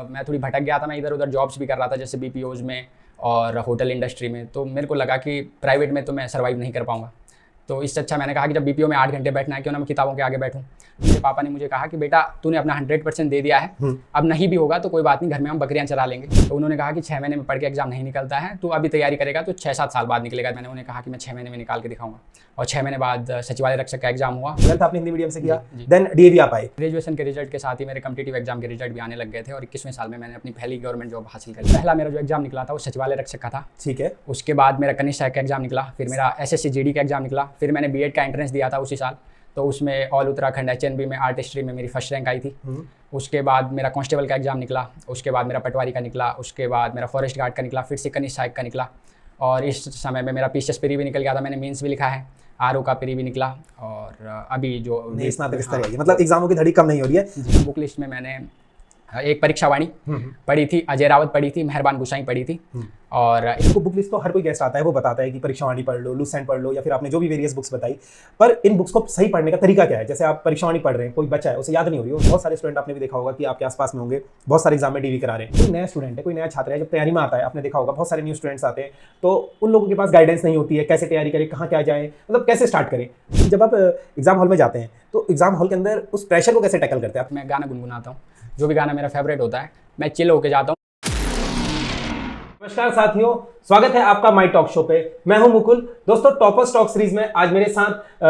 मैं थोड़ी भटक गया था। मैं इधर उधर जॉब्स भी कर रहा था, जैसे बीपीओज़ में और होटल इंडस्ट्री में। तो मेरे को लगा कि प्राइवेट में तो मैं सर्वाइव नहीं कर पाऊँगा। तो इससे अच्छा मैंने कहा कि जब बीपीओ में 8 घंटे बैठना है, क्यों ना मैं किताबों के आगे बैठूं। मेरे पापा ने मुझे कहा कि बेटा तूने अपना 100% दे दिया है, अब नहीं भी होगा तो कोई बात नहीं, घर में हम बकरियां चरा लेंगे। तो उन्होंने कहा कि 6 महीने में पढ़ के एग्जाम नहीं निकलता है, तो अभी तैयारी करेगा तो 6-7 साल बाद निकलेगा। मैंने उन्हें कहा कि मैं 6 महीने में निकाल के दिखाऊंगा, और 6 महीने बाद सचिवालय रक्षक का एग्जाम हुआ। 12th आपने हिंदी मीडियम से किया, देन डीएवी आप आए। ग्रेजुएशन के रिजल्ट के साथ ही मेरे कॉम्पिटिटिव एग्जाम के रिजल्ट भी आने लग गए थे, और 21वें साल में मैंने अपनी पहली गवर्नमेंट जॉब हासिल कर ली। पहला मेरा जो एग्जाम निकला था वो सचिवालय रक्षक का था, ठीक है। उसके बाद मेरा कनिष्ठ सहायक का एग्जाम निकला, फिर मेरा एसएससी जीडी का एग्जाम निकला, फिर मैंने बीएड का एंट्रेंस दिया था उसी साल। तो उसमें ऑल उत्तराखंड एचएनबी में आर्ट हिस्ट्री में मेरी फर्स्ट रैंक आई थी। उसके बाद मेरा कांस्टेबल का एग्जाम निकला, उसके बाद मेरा पटवारी का निकला, उसके बाद मेरा फॉरेस्ट गार्ड का निकला, फिर से कनिष्ठ सहायक का निकला, और इस समय में मेरा पीसीएस प्री भी निकल गया था। मैंने मेंस भी लिखा है, आरओ का प्री भी निकला, और अभी जो स्नातक स्तर है, मतलब एग्जामों की धड़ी कम नहीं हो रही है। बुक लिस्ट में मैंने एक परीक्षा वाणी पढ़ी थी, अजय रावत पढ़ी थी, मेहरबान गुसाई पढ़ी थी। और इसको बुक लिस्ट तो हर कोई गेस्ट आता है, वो बताता है कि परीक्षा वाणी पढ़ लो, लुसेंट पढ़ लो, या फिर आपने जो भी वेरियस बुक्स बताई। पर इन बुक्स को सही पढ़ने का तरीका क्या है? जैसे आप परीक्षा वाणी पढ़ रहे हैं, कोई बच्चा है उसे याद नहीं हो रही है, बहुत सारे स्टूडेंट आपने भी देखा होगा कि आपके आसपास में होंगे, बहुत सारे एग्जाम में डीवी करा रहे हैं। कोई नया स्टूडेंट है, कोई नया छात्र है, जब तैयारी में आता है, आपने देखा होगा बहुत सारे न्यू स्टूडेंट्स आते हैं, तो उन लोगों के पास गाइडेंस नहीं होती है, कैसे तैयारी करें, कहाँ क्या जाए, मतलब कैसे स्टार्ट करें। जब आप एग्जाम हॉल में जाते हैं तो एग्जाम हॉल के अंदर उस प्रेशर को कैसे टैकल करते हैं आप? मैं गाना गुनगुनाता हूँ, जो भी गाना मेरा फेवरेट होता है मैं चिल होके जाता हूँ। नमस्कार साथियों, स्वागत है आपका माई टॉक शो पे। मैं हूं मुकुल। दोस्तों, टॉपर्स टॉक सीरीज में आज मेरे साथ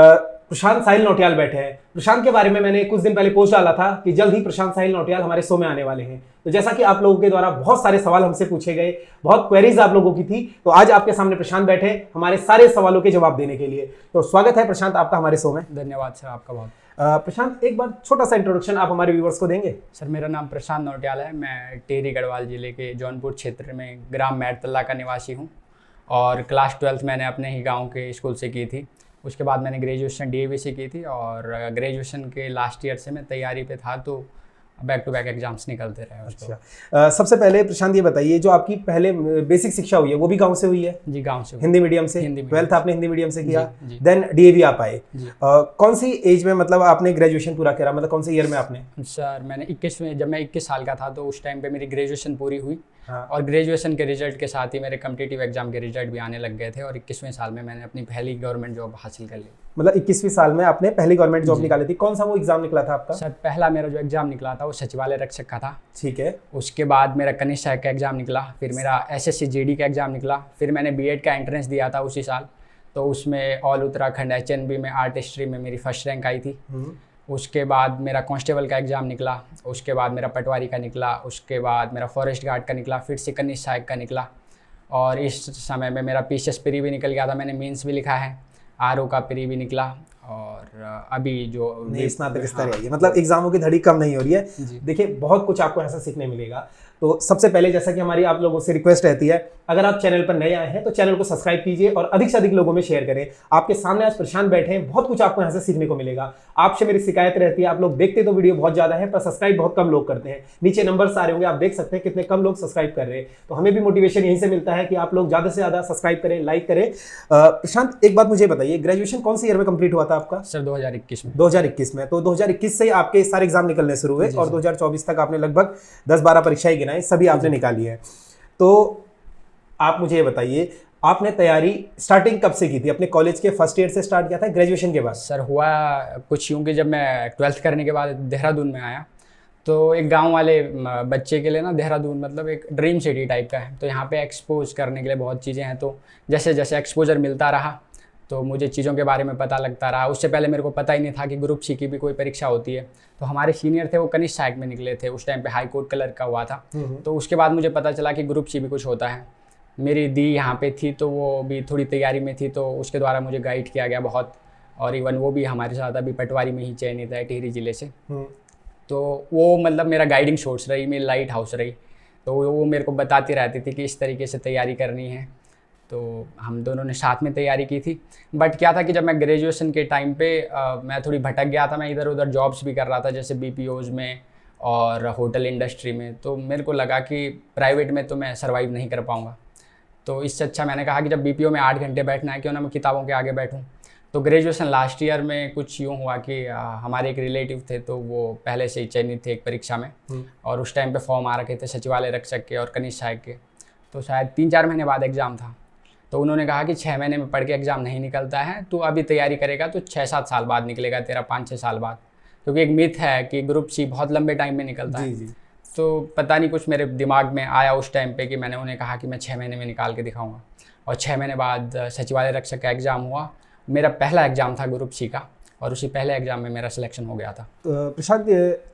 प्रशांत साहिल नौटियाल बैठे हैं। प्रशांत के बारे में मैंने कुछ दिन पहले पोस्ट डाला था कि जल्द ही प्रशांत साहिल नौटियाल हमारे शो में आने वाले हैं। तो जैसा कि आप लोगों के द्वारा बहुत सारे सवाल हमसे पूछे गए, बहुत क्वेरीज आप लोगों की थी, तो आज आपके सामने प्रशांत बैठे हमारे सारे सवालों के जवाब देने के लिए। तो स्वागत है प्रशांत आपका हमारे शो में। धन्यवाद सर, आपका बहुत। प्रशांत, एक बार छोटा सा इंट्रोडक्शन आप हमारे व्यूअर्स को देंगे? सर, मेरा नाम प्रशांत नौटियाल है। मैं टिहरी गढ़वाल जिले के जौनपुर क्षेत्र में ग्राम मैरतल्ला का निवासी हूँ, और क्लास 12th मैंने अपने ही गांव के स्कूल से की थी। उसके बाद मैंने ग्रेजुएशन डीएवी से की थी, और ग्रेजुएशन के लास्ट ईयर से मैं तैयारी पे था, तो बैक टू बैक एग्जाम्स निकलते रहे। अच्छा, सबसे पहले प्रशांत ये बताइए, जो आपकी पहले बेसिक शिक्षा हुई है वो भी गांव से हुई है? जी, गांव से। हिंदी मीडियम से? हिंदी 12th आपने हिंदी मीडियम से किया, देन डीएवी आप आए। कौन सी एज में मतलब आपने ग्रेजुएशन पूरा करा, मतलब कौन से ईयर में आपने? सर, मैंने 21 में, जब मैं 21 साल का था तो उस टाइम पे मेरी ग्रेजुएशन पूरी हुई। हाँ। और ग्रेजुएशन के रिजल्ट के साथ ही मेरे कॉम्पिटिटिव एग्जाम के रिजल्ट भी आने लग गए थे, और 21वें साल में मैंने अपनी पहली गवर्नमेंट जॉब हासिल कर ली। मतलब 21वीं साल में आपने पहली गवर्नमेंट जॉब निकाली थी। कौन सा वो एग्जाम निकला था आपका? सर, पहला मेरा जो एग्जाम निकला था वो सचिवालय रक्षक का था, ठीक है। उसके बाद मेरा कनिष्ठ सहायक का एग्जाम निकला, फिर मेरा एसएससी जीडी का एग्जाम निकला, फिर मैंने बीएड का एंट्रेंस दिया था उसी साल। तो उसमें ऑल उत्तराखंड एचएनबी में आर्ट हिस्ट्री में मेरी फर्स्ट रैंक आई थी। उसके बाद मेरा कांस्टेबल का एग्जाम निकला, उसके बाद मेरा पटवारी का निकला, उसके बाद मेरा फॉरेस्ट गार्ड का निकला, फिर से कनिष्ठ सहायक का निकला, और इस समय में मेरा पीसीएस प्री भी निकल गया था। मैंने मेंस भी लिखा है, आरओ का प्री भी निकला, और अभी जो स्नातक स्तर है, मतलब एग्जामों की धड़ी कम नहीं हो रही है। देखिए, बहुत कुछ आपको ऐसा सीखने मिलेगा। तो सबसे पहले, जैसा कि हमारी आप लोगों से रिक्वेस्ट रहती है, अगर आप चैनल पर नए आए हैं तो चैनल को सब्सक्राइब कीजिए और अधिक से अधिक लोगों में शेयर करें। आपके सामने आज प्रशांत बैठे हैं, बहुत कुछ आपको यहाँ से सीखने को मिलेगा। आपसे मेरी शिकायत रहती है, आप लोग देखते तो वीडियो बहुत ज्यादा है पर सब्सक्राइब बहुत कम लोग करते हैं। नीचे नंबर्स आ रहे होंगे, आप देख सकते हैं कितने कम लोग सब्सक्राइब कर रहे हैं। तो हमें भी मोटिवेशन यहीं से मिलता है कि आप लोग ज्यादा से ज्यादा सब्सक्राइब करें, लाइक करें। प्रशांत, एक बात मुझे बताइए, ग्रेजुएशन कौन सी ईयर में कंप्लीट हुआ था आपका? सर, 2021 में। 2021 में। तो 2021 से आपके सारे एग्जाम निकलने शुरू हुए, और 2024 तक आपने लगभग 10-12 परीक्षाएं गिनाई, सभी आपने निकाली है। तो आप मुझे ये बताइए, आपने तैयारी स्टार्टिंग कब से की थी? अपने कॉलेज के फर्स्ट ईयर से स्टार्ट किया था, ग्रेजुएशन के बाद? सर, हुआ कुछ यूँ कि जब मैं 12th करने के बाद देहरादून में आया, तो एक गांव वाले बच्चे के लिए ना देहरादून मतलब एक ड्रीम सिटी टाइप का है। तो यहाँ पे एक्सपोज करने के लिए बहुत चीज़ें हैं। तो जैसे जैसे एक्सपोजर मिलता रहा तो मुझे चीज़ों के बारे में पता लगता रहा। उससे पहले मेरे को पता ही नहीं था कि ग्रुप सी की भी कोई परीक्षा होती है। तो हमारे सीनियर थे, वो कनिष्ठ सहायक में निकले थे, उस टाइम पे हाई कोर्ट कलर का हुआ था। तो उसके बाद मुझे पता चला कि ग्रुप सी भी कुछ होता है। मेरी दी यहाँ पे थी, तो वो भी थोड़ी तैयारी में थी, तो उसके द्वारा मुझे गाइड किया गया बहुत। और इवन वो भी हमारे साथ अभी पटवारी में ही चयनित है, टिहरी जिले से। तो वो मतलब मेरा गाइडिंग सोर्स रही, मेरी लाइट हाउस रही। तो वो मेरे को बताती रहती थी कि इस तरीके से तैयारी करनी है। तो हम दोनों ने साथ में तैयारी की थी। बट क्या था कि जब मैं ग्रेजुएशन के टाइम पे मैं थोड़ी भटक गया था। मैं इधर उधर जॉब्स भी कर रहा था, जैसे बीपीओज़ में और होटल इंडस्ट्री में। तो मेरे को लगा कि प्राइवेट में तो मैं सर्वाइव नहीं कर पाऊँगा। तो इससे अच्छा मैंने कहा कि जब बीपीओ में 8 घंटे बैठना है, क्यों ना मैं किताबों के आगे बैठूं। तो ग्रेजुएशन लास्ट ईयर में कुछ यूँ हुआ कि हमारे एक रिलेटिव थे, तो वो पहले से ही चयनित थे एक परीक्षा में, और उस टाइम पे फॉर्म आ रखे थे सचिवालय रक्षक के और कनिष्ठ सहायक के। तो शायद 3-4 महीने बाद एग्ज़ाम था, तो उन्होंने कहा कि 6 महीने में पढ़ के एग्ज़ाम नहीं निकलता है, तो अभी तैयारी करेगा तो 6-7 साल बाद निकलेगा तेरा, 5-6 साल बाद, क्योंकि एक मिथ है कि ग्रुप सी बहुत लंबे टाइम में निकलता है। तो पता नहीं कुछ मेरे दिमाग में आया उस टाइम पे कि मैंने उन्हें कहा कि मैं 6 महीने में निकाल के दिखाऊंगा, और 6 महीने बाद सचिवालय रक्षक का एग्ज़ाम हुआ। मेरा पहला एग्ज़ाम था ग्रुप सी का, और उसी पहले एग्ज़ाम में मेरा सिलेक्शन हो गया था। तो प्रशांत,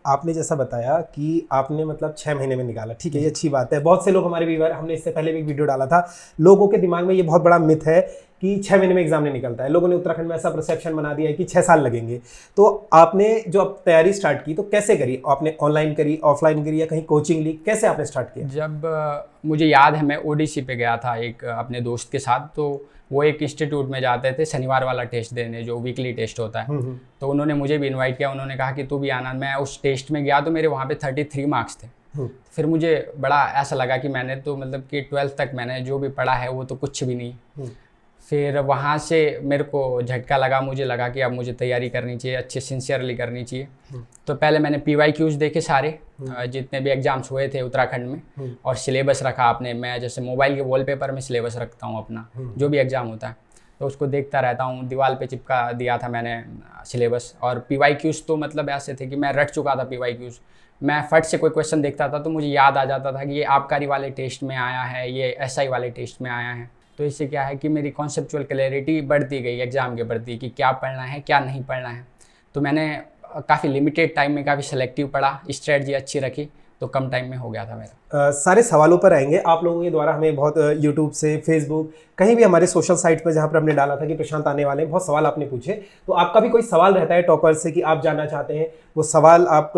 आपने जैसा बताया कि आपने मतलब 6 महीने में निकाला, ठीक है, ये अच्छी बात है। बहुत से लोग हमारे व्यूअर, हमने इससे पहले भी एक वीडियो डाला था, लोगों के दिमाग में ये बहुत बड़ा मिथ है कि 6 महीने में एग्जाम नहीं निकलता है। लोगों ने उत्तराखंड में ऐसा परसेप्शन बना दिया है कि 6 साल लगेंगे। तो आपने जो अब तैयारी स्टार्ट की तो कैसे करी? आपने ऑनलाइन करी, ऑफलाइन करी, या कहीं कोचिंग ली? कैसे आपने स्टार्ट किया? जब मुझे याद है मैं ओडीसी पे गया था एक अपने दोस्त के साथ, तो वो एक इंस्टीट्यूट में जाते थे शनिवार वाला टेस्ट देने, जो वीकली टेस्ट होता है। तो उन्होंने मुझे भी इनवाइट किया, उन्होंने कहा कि तू भी आना। मैं उस टेस्ट में गया तो मेरे वहाँ पे 33 मार्क्स थे। फिर मुझे बड़ा ऐसा लगा कि मैंने तो मतलब कि 12th तक मैंने जो भी पढ़ा है वो तो कुछ भी नहीं। फिर वहाँ से मेरे को झटका लगा, मुझे लगा कि अब मुझे तैयारी करनी चाहिए, अच्छे सिंसियरली करनी चाहिए। तो पहले मैंने PYQs देखे सारे, जितने भी एग्जाम्स हुए थे उत्तराखंड में, और सिलेबस रखा आपने। मैं जैसे मोबाइल के वॉलपेपर में सिलेबस रखता हूँ अपना, जो भी एग्ज़ाम होता है तो उसको देखता रहता हूँ। दीवार पे चिपका दिया था मैंने सिलेबस, और PYQs तो मतलब ऐसे थे कि मैं रट चुका था PYQs। मैं फट से कोई क्वेश्चन देखता था तो मुझे याद आ जाता था कि ये आबकारी वाले टेस्ट में आया है, ये SI वाले टेस्ट में आया है। तो इससे क्या है कि मेरी कॉन्सेप्चुअल क्लैरिटी बढ़ती गई एग्ज़ाम के प्रति, कि क्या पढ़ना है क्या नहीं पढ़ना है। तो मैंने काफ़ी लिमिटेड टाइम में काफ़ी सेलेक्टिव पढ़ा, स्ट्रेटजी अच्छी रखी, तो कम टाइम में हो गया था मेरा। सारे सवालों पर आएंगे। आप लोगों के द्वारा हमें बहुत यूट्यूब से, फेसबुक, कहीं भी हमारे सोशल साइट पर जहाँ पर हमने डाला था कि प्रशांत आने वाले हैं, बहुत सवाल आपने पूछे। तो आपका भी कोई सवाल रहता है टॉपर से कि आप जानना चाहते हैं, वो सवाल आप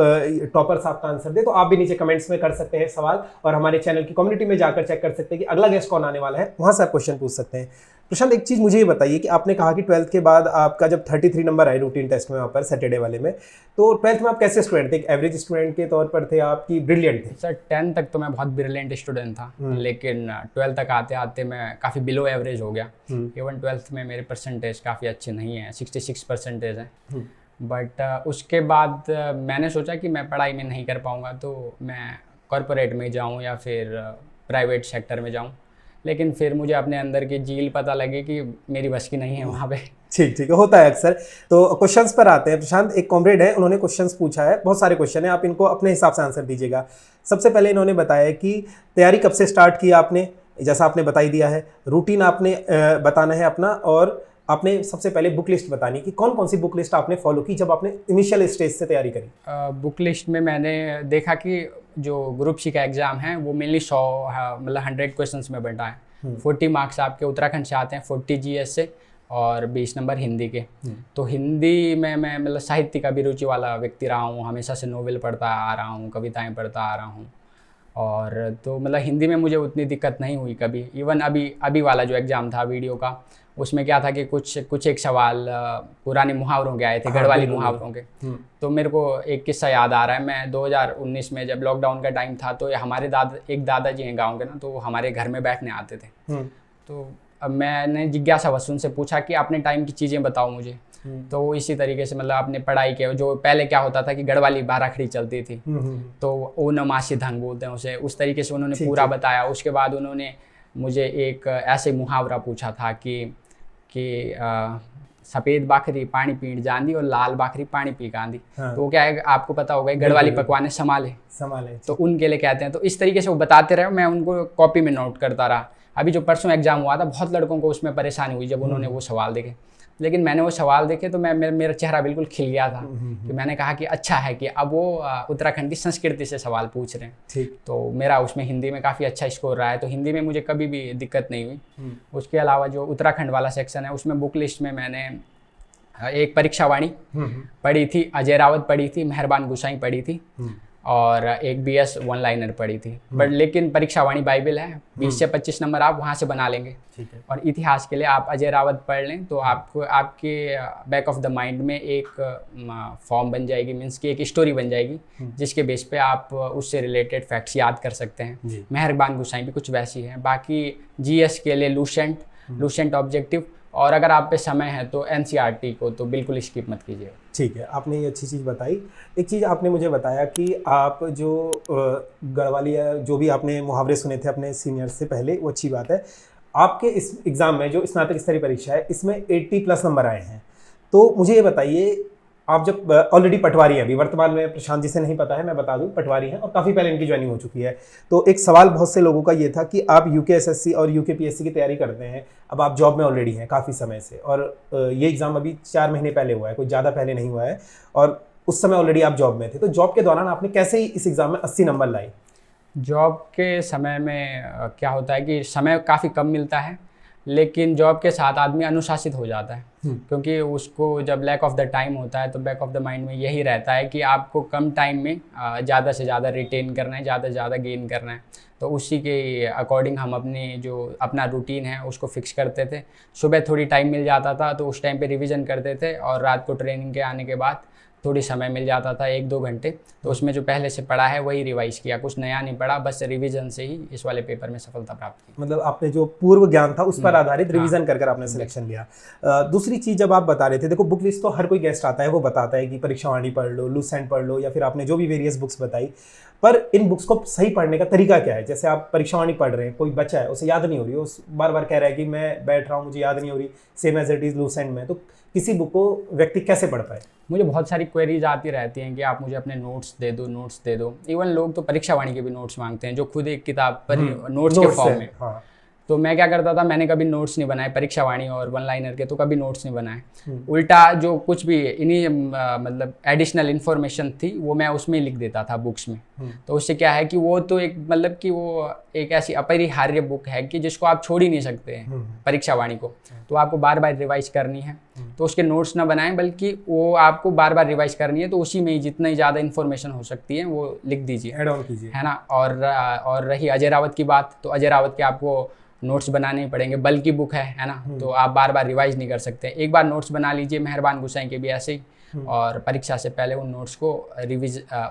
टॉपर से आपका आंसर दे, तो आप भी नीचे कमेंट्स में कर सकते हैं सवाल, और हमारे चैनल की कम्युनिटी में जाकर चेक कर सकते हैं कि अगला गेस्ट कौन आने वाला है, वहाँ से आप क्वेश्चन पूछ सकते हैं। प्रशांत, एक चीज़ मुझे ये बताइए कि आपने कहा कि 12th के बाद आपका जब 33 नंबर आए रूटीन टेस्ट में वहाँ पर सैटरडे वाले में, तो 12th में आप कैसे स्टूडेंट थे? एक एवरेज स्टूडेंट के तौर पर थे आप कि ब्रिलियंट थे? सर 10th तक तो मैं बहुत ब्रिलियंट स्टूडेंट था, लेकिन 12th तक आते आते मैं काफ़ी बिलो एवरेज हो गया। इवन 12th में मेरे परसेंटेज काफ़ी अच्छे नहीं हैं, 66 परसेंटेज हैं। बट उसके बाद मैंने सोचा कि मैं पढ़ाई में नहीं कर पाऊँगा, तो मैं कॉरपोरेट में जाऊँ या फिर प्राइवेट सेक्टर में जाऊँ। लेकिन फिर मुझे अपने अंदर की झील पता लगी कि मेरी बस की नहीं है वहाँ पे। ठीक है, होता है अक्सर। तो क्वेश्चंस पर आते हैं। प्रशांत, एक कॉमरेड है, उन्होंने क्वेश्चंस पूछा है, बहुत सारे क्वेश्चन है, आप इनको अपने हिसाब से आंसर दीजिएगा। सबसे पहले इन्होंने बताया कि तैयारी कब से स्टार्ट की आपने, जैसा आपने बता ही दिया है। रूटीन आपने बताना है अपना, और आपने सबसे पहले बुक लिस्ट बतानी कि कौन कौन सी बुक लिस्ट आपने फॉलो की जब आपने इनिशियल स्टेज से तैयारी करी। बुक लिस्ट में मैंने देखा कि जो ग्रुप सी का एग्ज़ाम है वो मेनली 100 मतलब 100 क्वेश्चंस में बंटा है। 40 मार्क्स आपके उत्तराखंड से आते हैं, 40 GS से, और 20 नंबर हिंदी के। तो हिंदी में मैं मतलब साहित्य का भी रुचि वाला व्यक्ति रहा हूँ, हमेशा से नोवेल पढ़ता आ रहा हूँ, कविताएं पढ़ता आ रहा हूँ, और तो मतलब हिंदी में मुझे उतनी दिक्कत नहीं हुई कभी। इवन अभी वाला जो एग्ज़ाम था वीडियो का, उसमें क्या था कि कुछ एक सवाल पुराने मुहावरों के आए थे, गढ़वाली मुहावरों के। तो मेरे को एक किस्सा याद आ रहा है। मैं 2019 में जब लॉकडाउन का टाइम था, तो हमारे दादाजी हैं गांव के ना, तो वो हमारे घर में बैठने आते थे। तो अब मैंने जिज्ञासावश उनसे पूछा कि अपने टाइम की चीज़ें बताओ मुझे। तो इसी तरीके से मतलब अपने पढ़ाई के, जो पहले क्या होता था कि गढ़वाली बाराखड़ी चलती थी, तो ओ नमासी धन बोलते हैं उसे, उस तरीके से उन्होंने पूरा बताया। उसके बाद उन्होंने मुझे एक ऐसे मुहावरा पूछा था कि सफ़ेद बाखरी पानी पीण जांदी और लाल बाखरी पानी पी गांधी। तो वो क्या है, आपको पता होगा, गढ़वाली पकवाने संभाले, तो उनके लिए कहते हैं। तो इस तरीके से वो बताते रहे, मैं उनको कॉपी में नोट करता रहा। अभी जो परसों एग्जाम हुआ था, बहुत लड़कों को उसमें परेशानी हुई जब उन्होंने वो सवाल देखे, लेकिन मैंने वो सवाल देखे तो मेरा चेहरा बिल्कुल खिल गया था कि मैंने कहा कि अच्छा है कि अब वो उत्तराखंड की संस्कृति से सवाल पूछ रहे हैं। ठीक। तो मेरा उसमें हिंदी में काफ़ी अच्छा स्कोर रहा है, तो हिंदी में मुझे कभी भी दिक्कत नहीं हुई। उसके अलावा जो उत्तराखंड वाला सेक्शन है, उसमें बुक लिस्ट में मैंने एक परीक्षावाणी पढ़ी थी, अजय रावत पढ़ी थी, मेहरबान गुसाई पढ़ी थी, और एक BS वन लाइनर पढ़ी थी। बट लेकिन परीक्षावाणी बाइबल है, 20 से 25 नंबर आप वहाँ से बना लेंगे। ठीक है। और इतिहास के लिए आप अजय रावत पढ़ लें तो आपको आपके बैक ऑफ द माइंड में एक फॉर्म बन जाएगी, मीन्स की एक स्टोरी बन जाएगी, जिसके बेस पे आप उससे रिलेटेड फैक्ट्स याद कर सकते हैं। मेहरबान गुसाई भी कुछ वैसी है। बाकी GS के लिए लूसेंट ऑब्जेक्टिव और अगर आप पे समय है तो एनसीईआरटी को तो बिल्कुल स्किप मत कीजिए। ठीक है, आपने ये अच्छी चीज़ बताई। एक चीज़ आपने मुझे बताया कि आप जो गढ़वाली या जो भी आपने मुहावरे सुने थे अपने सीनियर से पहले, वो अच्छी बात है। आपके इस एग्ज़ाम में जो स्नातक स्तरीय परीक्षा है, इसमें 80+ नंबर आए हैं। तो मुझे ये बताइए, आप जब ऑलरेडी पटवारी हैं, अभी वर्तमान में प्रशांत जी से नहीं पता है, मैं बता दूं पटवारी हैं और काफ़ी पहले इनकी ज्वाइनिंग हो चुकी है। तो एक सवाल बहुत से लोगों का ये था कि आप यूकेएसएससी और यूकेपीएससी की तैयारी करते हैं, अब आप जॉब में ऑलरेडी हैं काफ़ी समय से, और ये एग्ज़ाम अभी 4 महीने पहले हुआ है, कोई ज़्यादा पहले नहीं हुआ है, और उस समय ऑलरेडी आप जॉब में थे। तो जॉब के दौरान आपने कैसे ही इस एग्ज़ाम में 80 नंबर लाए? जॉब के समय में क्या होता है कि समय काफ़ी कम मिलता है, लेकिन जॉब के साथ आदमी अनुशासित हो जाता है, क्योंकि उसको जब लैक ऑफ द टाइम होता है तो बैक ऑफ द माइंड में यही रहता है कि आपको कम टाइम में ज़्यादा से ज़्यादा रिटेन करना है, ज़्यादा से ज़्यादा गेन करना है। तो उसी के अकॉर्डिंग हम अपना रूटीन है उसको फिक्स करते थे। सुबह थोड़ी टाइम मिल जाता था तो उस टाइम पे रिवीजन करते थे, और रात को ट्रेनिंग के आने के बाद थोड़ी समय मिल जाता था 1-2 घंटे, तो उसमें जो पहले से पढ़ा है वही रिवाइज़ किया, कुछ नया नहीं पढ़ा, बस रिवीजन से ही इस वाले पेपर में सफलता प्राप्त की। मतलब आपने जो पूर्व ज्ञान था उस पर आधारित रिवीजन कर आपने सिलेक्शन लिया। दूसरी चीज़ जब आप बता रहे थे, देखो बुक लिस्ट तो हर कोई गेस्ट आता है, वो बताता है कि परीक्षावाणी पढ़ लो, लूसेंट पढ़ लो, या फिर आपने जो भी वेरियस बुक्स बताई, पर इन बुक्स को सही पढ़ने का तरीका क्या है? जैसे आप परीक्षावाणी पढ़ रहे हैं, कोई बच्चा है, उसे याद नहीं हो रही, उस बार बार कह रहा है कि मैं बैठ रहा हूँ, मुझे याद नहीं हो रही, same as it is Lucent में, तो किसी बुक को व्यक्ति कैसे पढ़ पाए? मुझे बहुत सारी क्वेरीज आती रहती हैं कि आप मुझे अपने नोट्स दे दो। इवन लोग तो परीक्षावाणी के भी नोट्स मांगते हैं, जो खुद एक किताब पर नोट्स के फॉर्म में। हाँ। तो मैं क्या करता था, मैंने कभी नोट्स नहीं बनाए परीक्षावाणी और वन लाइनर के, तो कभी नोट्स नहीं बनाए। उल्टा जो कुछ भी इन्हीं मतलब एडिशनल इन्फॉर्मेशन थी वो मैं उसमें लिख देता था बुक्स में। तो उससे क्या है कि वो तो एक मतलब कि वो एक ऐसी अपरिहार्य बुक है कि जिसको आप छोड़ ही नहीं सकते हैं परीक्षावाणी को, तो आपको बार बार रिवाइज करनी है। तो उसके नोट्स ना बनाएं, बल्कि वो आपको बार बार रिवाइज करनी है, तो उसी में ही जितनी ज़्यादा इन्फॉर्मेशन हो सकती है वो लिख दीजिए, ऐड ऑन कीजिए, है ना। और रही अजय रावत की बात, तो अजय रावत के आपको नोट्स बनाने ही पड़ेंगे, बल की बुक है ना, तो आप बार बार रिवाइज नहीं कर सकते। एक बार नोट्स बना लीजिए, मेहरबान गुसाई के भी ऐसे ही, और परीक्षा से पहले उन नोट्स को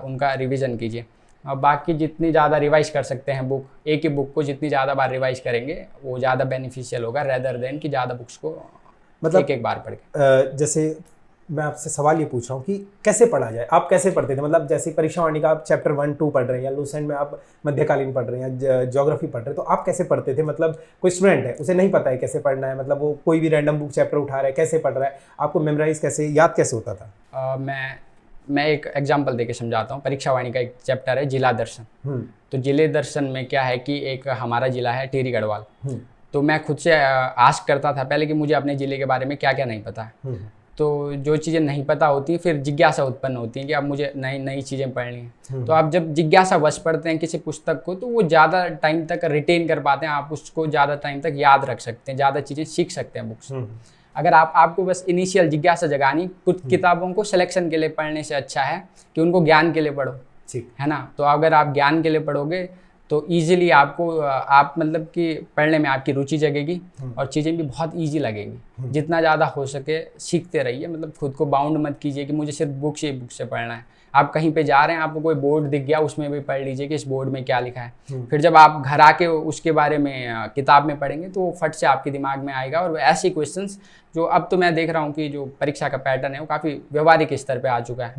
उनका रिवीजन कीजिए। और बाकी जितनी ज़्यादा रिवाइज कर सकते हैं बुक, एक ही बुक को जितनी ज़्यादा बार रिवाइज करेंगे वो ज़्यादा बेनिफिशियल होगा, रेदर देन कि ज़्यादा बुक्स को मतलब एक बार पढ़ के। जैसे मैं आपसे सवाल ये पूछ रहा हूँ कि कैसे पढ़ा जाए, आप कैसे पढ़ते थे? मतलब जैसे परीक्षावाणी का आप चैप्टर 1-2 पढ़ रहे हैं, या लूसेंट में आप मध्यकालीन पढ़ रहे हैं, या ज्योग्राफी पढ़ रहे हैं, तो आप कैसे पढ़ते थे? मतलब कोई स्टूडेंट है, उसे नहीं पता है कैसे पढ़ना है, मतलब वो कोई भी रैंडम बुक चैप्टर उठा रहा है, कैसे पढ़ रहा है, आपको मेमोराइज कैसे, याद कैसे होता था? मैं एक एग्जाम्पल देके समझाता हूँ। परीक्षावाणी का एक चैप्टर है जिला दर्शन। तो जिले दर्शन में क्या है कि एक हमारा जिला है टिहरी गढ़वाल। तो मैं खुद से आस्क करता था पहले कि मुझे अपने ज़िले के बारे में क्या क्या नहीं पता है। तो जो चीज़ें नहीं पता होती फिर जिज्ञासा उत्पन्न होती है कि अब मुझे नई नई चीज़ें पढ़नी है। तो आप जब जिज्ञासा वश पढ़ते हैं किसी पुस्तक को, तो वो ज़्यादा टाइम तक रिटेन कर पाते हैं, आप उसको ज़्यादा टाइम तक याद रख सकते हैं, ज़्यादा चीज़ें सीख सकते हैं बुक्स। अगर आपको बस इनिशियल जिज्ञासा जगानी, कुछ किताबों को सिलेक्शन के लिए पढ़ने से अच्छा है कि उनको ज्ञान के लिए पढ़ो, है ना। तो अगर आप ज्ञान के लिए पढ़ोगे तो ईजिली आप मतलब कि पढ़ने में आपकी रुचि जगेगी और चीज़ें भी बहुत ईजी लगेंगी। जितना ज़्यादा हो सके सीखते रहिए, मतलब खुद को बाउंड मत कीजिए कि मुझे सिर्फ बुक से पढ़ना है। आप कहीं पे जा रहे हैं, आपको कोई बोर्ड दिख गया, उसमें भी पढ़ लीजिए कि इस बोर्ड में क्या लिखा है। फिर जब आप घर आके उसके बारे में किताब में पढ़ेंगे तो वो फट से आपके दिमाग में आएगा। और ऐसे क्वेश्चंस जो अब तो मैं देख रहा हूँ कि जो परीक्षा का पैटर्न है वो काफ़ी व्यवहारिक स्तर पे आ चुका है।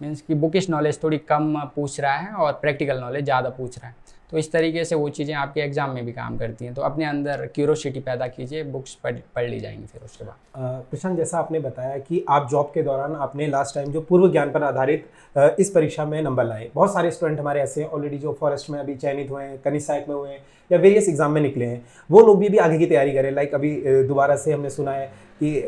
मीन्स कि बुकिश नॉलेज थोड़ी कम पूछ रहा है और प्रैक्टिकल नॉलेज ज़्यादा पूछ रहा है। तो इस तरीके से वो चीज़ें आपके एग्जाम में भी काम करती हैं। तो अपने अंदर क्यूरोसिटी पैदा कीजिए, बुक्स पढ़ ली जाएंगी फिर उसके बाद। प्रशांत, जैसा आपने बताया कि आप जॉब के दौरान आपने लास्ट टाइम जो पूर्व ज्ञान पर आधारित इस परीक्षा में नंबर लाए। बहुत सारे स्टूडेंट हमारे ऐसे हैं ऑलरेडी जो फॉरेस्ट में अभी चयनित हुए हैं, कनिष्ठ सहायक में हुए हैं, या वेरियस एग्जाम में निकले हैं। वो लोग भी आगे की तैयारी करें। लाइक अभी दोबारा से हमने सुना है कि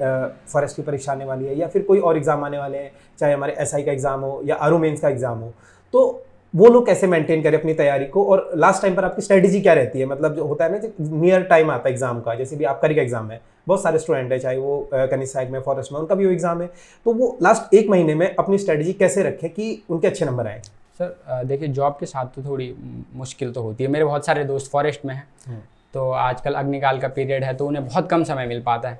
फॉरेस्ट की परीक्षा आने वाली है, या फिर कोई और एग्जाम आने वाले हैं, चाहे हमारे SI का एग्जाम हो या आरओ मेंस का एग्जाम हो। तो वो लोग कैसे मेंटेन करें अपनी तैयारी को, और लास्ट टाइम पर आपकी स्ट्रेटेजी क्या रहती है? मतलब जो होता है ना, नियर टाइम आता है एग्जाम का, जैसे भी आपका एग्जाम है, बहुत सारे स्टूडेंट है, चाहे वो कनिष्ठ सहायक में, फॉरेस्ट में, उनका भी वो एग्जाम है, तो वो लास्ट 1 महीने में अपनी स्ट्रेटेजी कैसे रखें कि उनके अच्छे नंबर आए? सर देखिए, जॉब के साथ तो थोड़ी मुश्किल तो होती है। मेरे बहुत सारे दोस्त फॉरेस्ट में हैं, तो आजकल अग्निकाल का पीरियड है तो उन्हें बहुत कम समय मिल पाता है।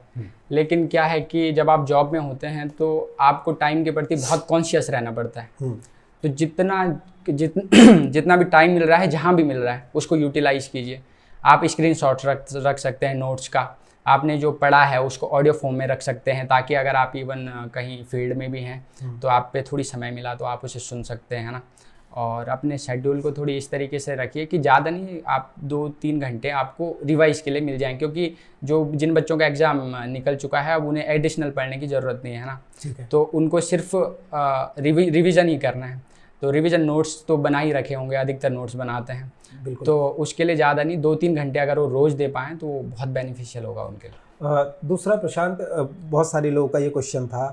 लेकिन क्या है कि जब आप जॉब में होते हैं तो आपको टाइम के प्रति बहुत कॉन्शियस रहना पड़ता है। तो जितना भी टाइम मिल रहा है, जहाँ भी मिल रहा है, उसको यूटिलाइज कीजिए। आप स्क्रीनशॉट रख सकते हैं नोट्स का, आपने जो पढ़ा है उसको ऑडियो फॉर्म में रख सकते हैं, ताकि अगर आप इवन कहीं फील्ड में भी हैं तो आप पे थोड़ी समय मिला तो आप उसे सुन सकते हैं, है ना। और अपने शेड्यूल को थोड़ी इस तरीके से रखिए कि ज़्यादा नहीं, आप 2-3 घंटे आपको रिवाइज के लिए मिल जाएं, क्योंकि जिन बच्चों का एग्ज़ाम निकल चुका है अब उन्हें एडिशनल पढ़ने की ज़रूरत नहीं है ना। ठीक है। तो उनको सिर्फ रिवीजन ही करना है। तो रिवीजन नोट्स तो बना ही रखे होंगे, अधिकतर नोट्स बनाते हैं, बिल्कुल। तो उसके लिए ज़्यादा नहीं, 2-3 घंटे अगर वो रोज़ दे पाएँ तो वो बहुत बेनिफिशियल होगा उनके लिए। दूसरा प्रशांत, बहुत सारे लोगों का ये क्वेश्चन था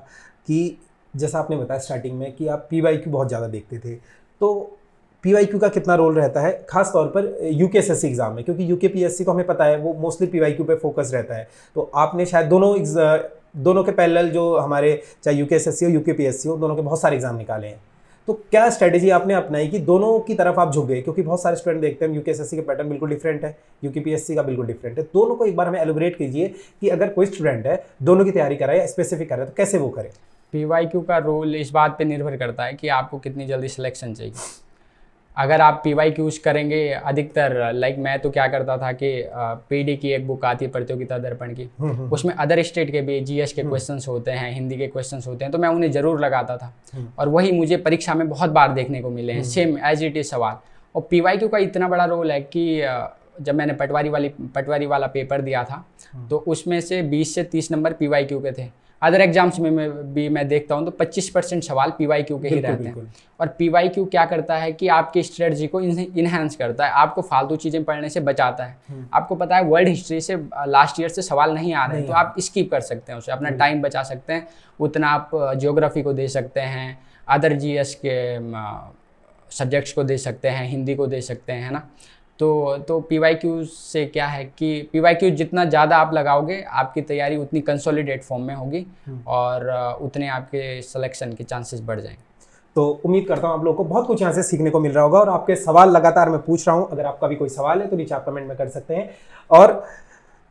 कि जैसा आपने बताया स्टार्टिंग में कि आप PYQ बहुत ज़्यादा देखते थे, तो PYQ का कितना रोल रहता है खास तौर पर UKSSC एग्जाम में, क्योंकि UKPSC को हमें पता है वो मोस्टली PYQ पे फोकस रहता है। तो आपने शायद दोनों के पैरेलल जो हमारे चाहे UKSSC हो UKPSC हो, दोनों के बहुत सारे एग्जाम निकाले हैं, तो क्या स्ट्रेटेजी आपने अपनाई कि दोनों की तरफ आप झुक गए? क्योंकि बहुत सारे स्टूडेंट देखते हैं UKSSC का पैटर्न बिल्कुल डिफरेंट है, UKPSC का बिल्कुल डिफरेंट है। दोनों को एक बार हमें एलिब्रेट कीजिए कि अगर कोई स्टूडेंट है दोनों की तैयारी कर रहा है या स्पेसिफिक कर रहा है तो कैसे वो करे? PYQ का रोल इस बात पे निर्भर करता है कि आपको कितनी जल्दी सिलेक्शन चाहिए। अगर आप PYQs करेंगे अधिकतर, लाइक मैं तो क्या करता था कि PD की एक बुक आती है प्रतियोगिता दर्पण की, उसमें अदर स्टेट के भी GS के क्वेश्चंस होते हैं, हिंदी के क्वेश्चंस होते हैं, तो मैं उन्हें ज़रूर लगाता था और वही मुझे परीक्षा में बहुत बार देखने को मिले हैं, सेम एज इट इज़ सवाल। और PYQ का इतना बड़ा रोल है कि जब मैंने पटवारी वाला पेपर दिया था तो उसमें से 20 से 30 नंबर PYQ के थे। अदर एग्जाम्स में मैं देखता हूँ तो 25% सवाल PYQ के ही रहते हैं। और PYQ क्या करता है कि आपकी स्ट्रेटजी को इन्हेंस करता है, आपको फालतू चीज़ें पढ़ने से बचाता है। आपको पता है वर्ल्ड हिस्ट्री से लास्ट ईयर से सवाल नहीं आ रहे हैं, तो आप स्किप कर सकते हैं उसे, अपना टाइम बचा सकते हैं। उतना आप ज्योग्राफी को दे सकते हैं, अदर GS के सब्जेक्ट्स को दे सकते हैं, हिंदी को दे सकते हैं, है ना। तो PYQ से क्या है कि PYQ जितना ज़्यादा आप लगाओगे आपकी तैयारी उतनी कंसोलिडेट फॉर्म में होगी और उतने आपके सिलेक्शन के चांसेस बढ़ जाएंगे। तो उम्मीद करता हूँ आप लोगों को बहुत कुछ यहाँ से सीखने को मिल रहा होगा और आपके सवाल लगातार मैं पूछ रहा हूँ, अगर आपका भी कोई सवाल है तो नीचे आप कमेंट में कर सकते हैं और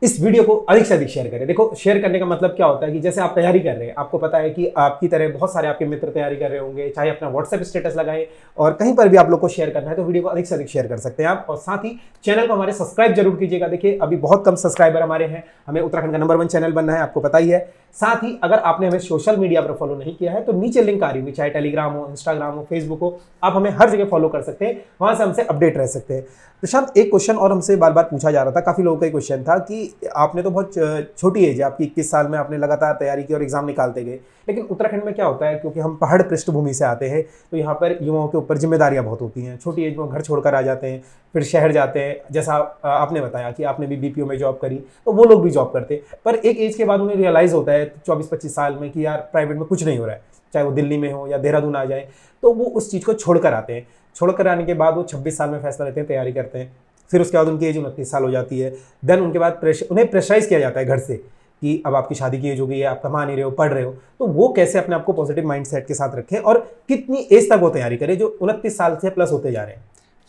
इस वीडियो को अधिक से अधिक शेयर करें। देखो, शेयर करने का मतलब क्या होता है कि जैसे आप तैयारी कर रहे हैं, आपको पता है कि आपकी तरह बहुत सारे आपके मित्र तैयारी कर रहे होंगे, चाहे अपना व्हाट्सएप स्टेटस लगाएं और कहीं पर भी आप लोग को शेयर करना है तो वीडियो को अधिक से अधिक शेयर कर सकते हैं आप। और साथ ही चैनल को हमारे सब्सक्राइब जरूर कीजिएगा। देखिए, अभी बहुत कम सब्सक्राइबर हमारे हैं, हमें उत्तराखंड का नंबर 1 चैनल बनना है, आपको पता ही है। साथ ही अगर आपने हमें सोशल मीडिया पर फॉलो नहीं किया है तो नीचे लिंक आ रही हुई, चाहे टेलीग्राम हो, इंस्टाग्राम हो, फेसबुक हो, आप हमें हर जगह फॉलो कर सकते हैं, वहां से हमसे अपडेट रह सकते हैं। प्रशांत, एक क्वेश्चन और हमसे बार बार पूछा जा रहा था, काफ़ी लोगों का क्वेश्चन था कि आपने तो बहुत छोटी एज है आपकी, 21 साल में आपने लगातार तैयारी की और एग्जाम निकालते गए, लेकिन उत्तराखंड में क्या होता है, क्योंकि हम पहाड़ पृष्ठभूमि से आते हैं तो यहाँ पर युवाओं के ऊपर जिम्मेदारियाँ बहुत होती हैं। छोटी एज में घर छोड़कर आ जाते हैं, फिर शहर जाते हैं, जैसा आपने बताया कि आपने भी BPO में जॉब करी, तो वो लोग भी जॉब करते हैं, पर एक एज के बाद उन्हें रियलाइज़ होता है 24-25 साल में कि यार प्राइवेट में कुछ नहीं हो रहा है, चाहे वो दिल्ली में हो या देहरादून आ जाए, तो वो उस चीज़ को छोड़कर आते हैं। छोड़कर आने के बाद वो 26 साल में फैसला लेते हैं, तैयारी करते हैं, फिर उसके बाद उनकी एज 29 साल हो जाती है। देन उनके बाद उन्हें प्रेशराइज किया जाता है घर से कि अब आपकी शादी की एज हो गई है, आप कमा नहीं रहे हो, पढ़ रहे हो, तो वो कैसे अपने आप को पॉजिटिव माइंडसेट के साथ रखें और कितनी एज तक वो तैयारी करें जो 29 साल से प्लस होते जा रहे हैं?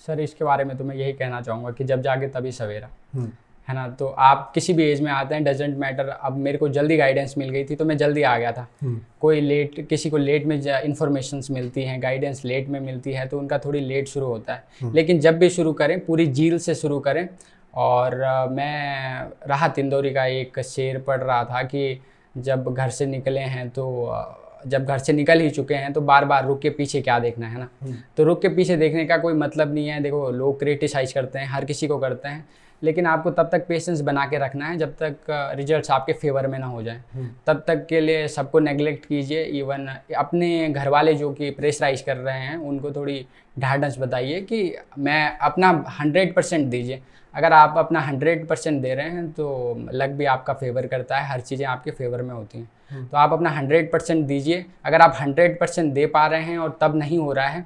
सर, इसके बारे में तो मैं यही कहना चाहूँगा कि जब जागे तभी सवेरा, है ना। तो आप किसी भी एज में आते हैं, डजेंट मैटर। अब मेरे को जल्दी गाइडेंस मिल गई थी तो मैं जल्दी आ गया था। कोई लेट, किसी को लेट में इन्फॉर्मेशंस मिलती हैं, गाइडेंस लेट में मिलती है तो उनका थोड़ी लेट शुरू होता है। लेकिन जब भी शुरू करें पूरी जील से शुरू करें। और मैं राहत इंदौरी का एक शेर पढ़ रहा था कि जब घर से निकले हैं तो जब घर से निकल ही चुके हैं तो बार बार रुक के पीछे क्या देखना है ना। तो रुक के पीछे देखने का कोई मतलब नहीं है। देखो, लोग क्रिटिसाइज करते हैं, हर किसी को करते हैं, लेकिन आपको तब तक पेशेंस बना के रखना है जब तक रिजल्ट्स आपके फेवर में ना हो जाए। तब तक के लिए सबको नेग्लेक्ट कीजिए। इवन अपने घर वाले जो कि प्रेशराइज कर रहे हैं उनको थोड़ी ढाढ़स बताइए कि मैं अपना 100% दीजिए। अगर आप अपना 100% दे रहे हैं तो लक भी आपका फेवर करता है, हर चीज़ें आपके फेवर में होती हैं। तो आप अपना 100% दीजिए। अगर आप 100% दे पा रहे हैं और तब नहीं हो रहा है